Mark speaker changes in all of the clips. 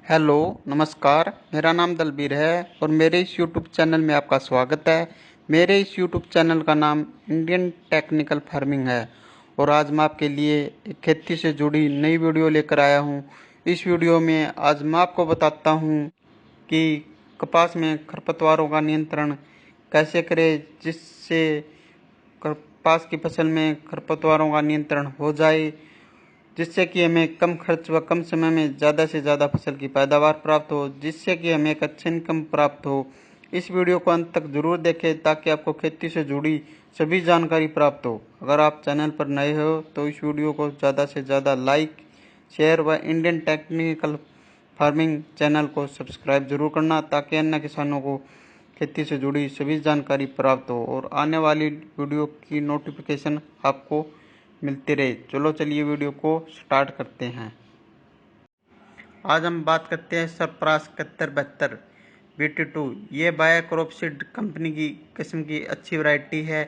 Speaker 1: Hello, नमस्कार। मेरा नाम दलबीर है और मेरे इस यूट्यूब चैनल में आपका स्वागत है। मेरे इस यूट्यूब चैनल का नाम इंडियन टेक्निकल फार्मिंग है और आज मैं आपके लिए एक खेती से जुड़ी नई वीडियो लेकर आया हूं। इस वीडियो में आज मैं आपको बताता हूं कि कपास में खरपतवारों का नियंत्रण कैसे करें जिससे कपास की फसल में खरपतवारों का नियंत्रण हो जाए, जिससे कि हमें कम खर्च व कम समय में ज़्यादा से ज़्यादा फसल की पैदावार प्राप्त हो, जिससे कि हमें एक अच्छी इनकम प्राप्त हो। इस वीडियो को अंत तक जरूर देखें ताकि आपको खेती से जुड़ी सभी जानकारी प्राप्त हो। अगर आप चैनल पर नए हो तो इस वीडियो को ज़्यादा से ज़्यादा लाइक, शेयर व इंडियन टेक्निकल फार्मिंग चैनल को सब्सक्राइब जरूर करना ताकि अन्य किसानों को खेती से जुड़ी सभी जानकारी प्राप्त हो और आने वाली वीडियो की नोटिफिकेशन आपको मिलती रहे। चलो चलिए वीडियो को स्टार्ट करते हैं। आज हम बात करते हैं सरप्रास 7172 BT2। ये बायो क्रॉप सीड कंपनी की किस्म की अच्छी वैरायटी है।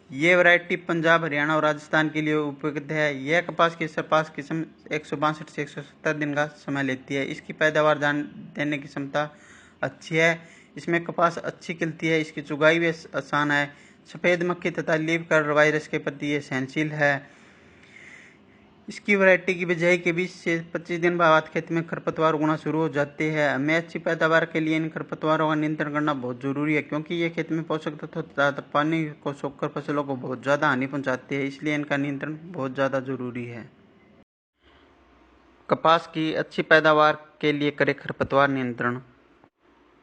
Speaker 1: ये वैरायटी पंजाब, हरियाणा और राजस्थान के लिए उपयुक्त है। यह कपास की सरपास किस्म 162 से 170 दिन का समय लेती है। इसकी पैदावार देने की क्षमता अच्छी है। इसमें कपास अच्छी खिलती है। इसकी चुगाई भी आसान है। सफ़ेद मक्खी तथा लीफ कर्ल वायरस के प्रति ये सहनशील है। इसकी वैरायटी की बिजाई के 20 से 25 दिन बाद खेत में खरपतवार उगना शुरू हो जाते हैं। हमें अच्छी पैदावार के लिए इन खरपतवारों का नियंत्रण करना बहुत जरूरी है, क्योंकि ये खेत में पोषक तत्व तथा पानी को सोखकर फसलों को बहुत ज़्यादा हानि पहुंचाते हैं। इसलिए इनका नियंत्रण बहुत ज़्यादा जरूरी है। कपास की अच्छी पैदावार के लिए करें खरपतवार नियंत्रण।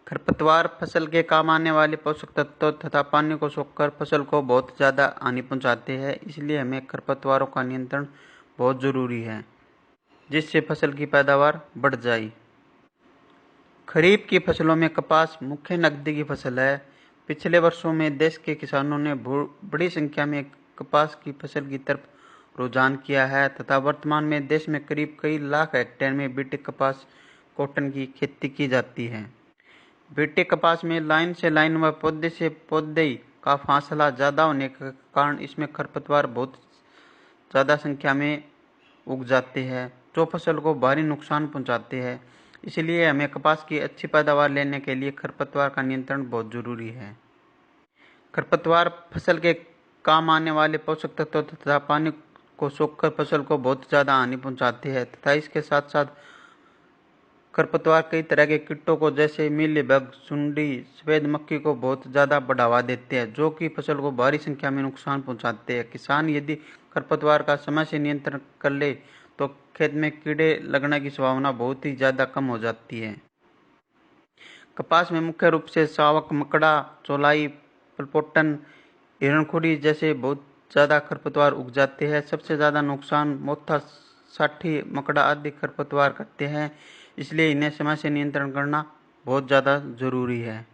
Speaker 1: खरपतवार फसल के काम आने वाले पोषक तत्व तथा पानी को सोखकर फसल को बहुत ज़्यादा हानि पहुंचाते हैं। इसलिए हमें खरपतवारों का नियंत्रण बहुत ज़रूरी है, जिससे फसल की पैदावार बढ़ जाए। खरीफ की फसलों में कपास मुख्य नकदी की फसल है। पिछले वर्षों में देश के किसानों ने बड़ी संख्या में कपास की फसल की तरफ रुझान किया है तथा वर्तमान में देश में करीब कई लाख हेक्टेयर में बीटी कपास कॉटन की खेती की जाती है। बीटी कपास में लाइन से लाइन व पौधे से पौधे का फासला ज़्यादा होने के कारण इसमें खरपतवार बहुत ज़्यादा संख्या में उग जाते हैं, जो फसल को भारी नुकसान पहुंचाते हैं। इसलिए हमें कपास की अच्छी पैदावार लेने के लिए खरपतवार का नियंत्रण बहुत जरूरी है। खरपतवार फसल के काम आने वाले पोषक तत्व तथा पानी को सोखकर फसल को बहुत ज़्यादा हानि पहुंचाते हैं तथा इसके साथ साथ खरपतवार कई तरह के कीटों को जैसे मीलीबग, सुंडी, सफेद मक्खी को बहुत ज़्यादा बढ़ावा देते हैं, जो कि फसल को भारी संख्या में नुकसान पहुंचाते हैं। किसान यदि खरपतवार का समय से नियंत्रण कर ले तो खेत में कीड़े लगने की संभावना बहुत ही ज़्यादा कम हो जाती है। कपास में मुख्य रूप से सावक, मकड़ा, चौलाई, पलपोटन, हिरणखुरी जैसे बहुत ज़्यादा खरपतवार उग जाते हैं। सबसे ज़्यादा नुकसान मोथा, साठी, मकड़ा आदि खरपतवार करते हैं। इसलिए इन्हें समय से नियंत्रण करना बहुत ज़्यादा जरूरी है।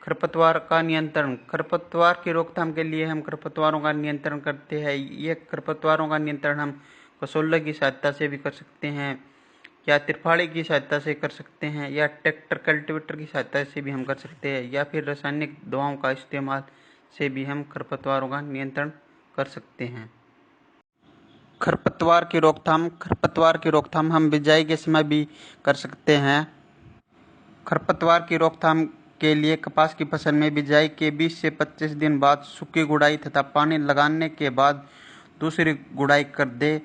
Speaker 1: खरपतवार का नियंत्रण। खरपतवार की रोकथाम के लिए हम खरपतवारों का नियंत्रण करते हैं। ये खरपतवारों का नियंत्रण हम कसोल्ले की सहायता से भी कर सकते हैं, या त्रिफाड़ी की सहायता से कर सकते हैं, या ट्रैक्टर कल्टीवेटर की सहायता से भी हम कर सकते हैं, या फिर रासायनिक दवाओं का इस्तेमाल से भी हम खरपतवारों का नियंत्रण कर सकते हैं। खरपतवार की रोकथाम हम बिजाई के समय भी कर सकते हैं। खरपतवार की रोकथाम के लिए कपास की फसल में बिजाई के 20 से 25 दिन बाद सूखी गुड़ाई तथा पानी लगाने के बाद दूसरी गुड़ाई कर दे,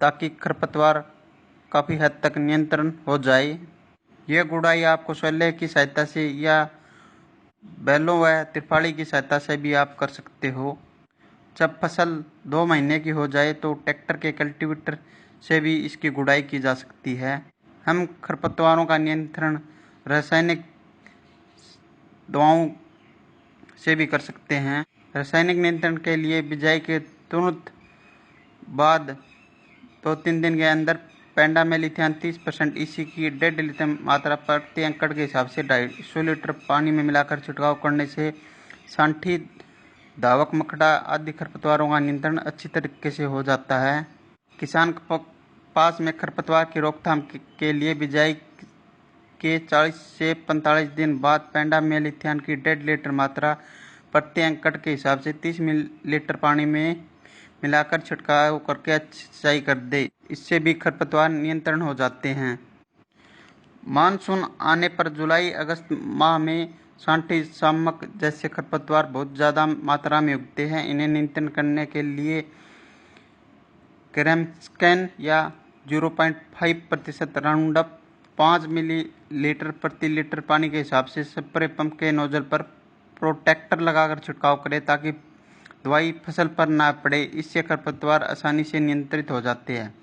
Speaker 1: ताकि खरपतवार काफ़ी हद तक नियंत्रण हो जाए। यह गुड़ाई आप कसौले की सहायता से या बैलों व त्रिफाड़ी की सहायता से भी आप कर सकते हो। जब फसल 2 महीने की हो जाए तो ट्रैक्टर के कल्टीवेटर से भी इसकी गुड़ाई की जा सकती है। हम खरपतवारों का नियंत्रण रासायनिक दवाओं से भी कर सकते हैं। रासायनिक नियंत्रण के लिए बिजाई के तुरंत बाद 2-3 दिन के अंदर पेंडामेलिथियान 30% EC की 1.5 लीटर मात्रा प्रति एकड़ के हिसाब से 250 लीटर पानी में मिलाकर छिड़काव करने से सांठी, धावक, मकड़ा आदि खरपतवारों का नियंत्रण अच्छी तरीके से हो जाता है। किसान कपास में खरपतवार की रोकथाम के लिए बिजाई के 40 से 45 दिन बाद पेंडामेलिथियान की 1.5 लीटर मात्रा प्रति एकड़ के हिसाब से 30 मिलीलीटर पानी में मिलाकर छिड़काव करके अच्छी सिंचाई कर दे। इससे भी खरपतवार नियंत्रण हो जाते हैं। मानसून आने पर जुलाई अगस्त माह में सांठी शामक जैसे खरपतवार बहुत ज़्यादा मात्रा में उगते हैं। इन्हें नियंत्रण करने के लिए क्रेमस्कैन या 0.5% राउंडअप 5 मिलीलीटर प्रति लीटर पानी के हिसाब से स्प्रे पंप के नोजल पर प्रोटेक्टर लगाकर छिड़काव करें ताकि दवाई फसल पर ना पड़े। इससे खरपतवार आसानी से नियंत्रित हो जाते हैं।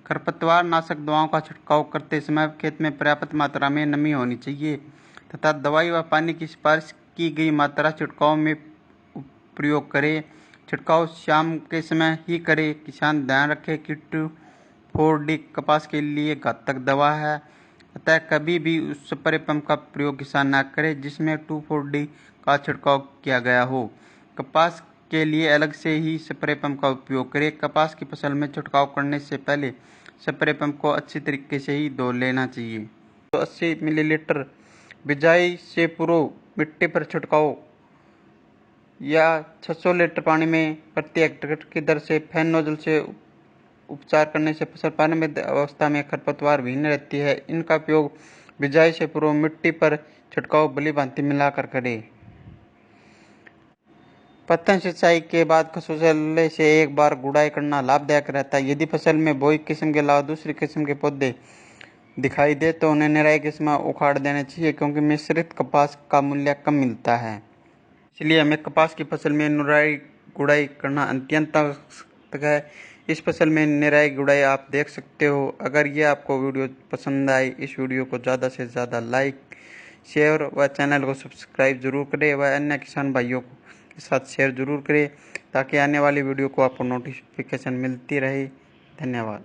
Speaker 1: खरपतवार नाशक दवाओं का छिड़काव करते समय खेत में पर्याप्त मात्रा में नमी होनी चाहिए तथा दवाई व पानी की सिफारिश की गई मात्रा छिड़काव में प्रयोग करें। छिड़काव शाम के समय ही करें। किसान ध्यान रखें कि 2,4-D कपास के लिए घातक दवा है, अतः कभी भी उस स्प्रे पंप का प्रयोग किसान न करे जिसमें 2,4-D का छिड़काव किया गया हो। कपास के लिए अलग से ही स्प्रे पंप का उपयोग करें। कपास की फसल में छिड़काव करने से पहले स्प्रे पंप को अच्छी तरीके से ही धो लेना चाहिए। 80 मिलीलीटर बिजाई से पूर्व मिट्टी पर छिड़काव या 600 लीटर पानी में प्रति हेक्टेयर की दर से फैन नोजल से उपचार करने से फसल प्रारंभिक अवस्था में खरपतवार विहीन रहती है। इनका उपयोग बिजाई से पूर्व मिट्टी पर छिड़काव भली भांति मिलाकर करें। पत्तन सिंचाई के बाद खसुसले से एक बार गुड़ाई करना लाभदायक रहता है। यदि फसल में बोई किस्म के अलावा दूसरी किस्म के पौधे दिखाई दे तो उन्हें निराई के समय उखाड़ देना चाहिए, क्योंकि मिश्रित कपास का मूल्य कम मिलता है। इसलिए हमें कपास की फसल में निराई गुड़ाई करना अत्यंत आवश्यक है। इस फसल में निराई गुड़ाई आप देख सकते हो। अगर यह आपको वीडियो पसंद आई, इस वीडियो को ज़्यादा से ज़्यादा लाइक, शेयर व चैनल को सब्सक्राइब जरूर करें व अन्य किसान भाइयों के साथ शेयर जरूर करें ताकि आने वाली वीडियो को आपको नोटिफिकेशन मिलती रहे। धन्यवाद।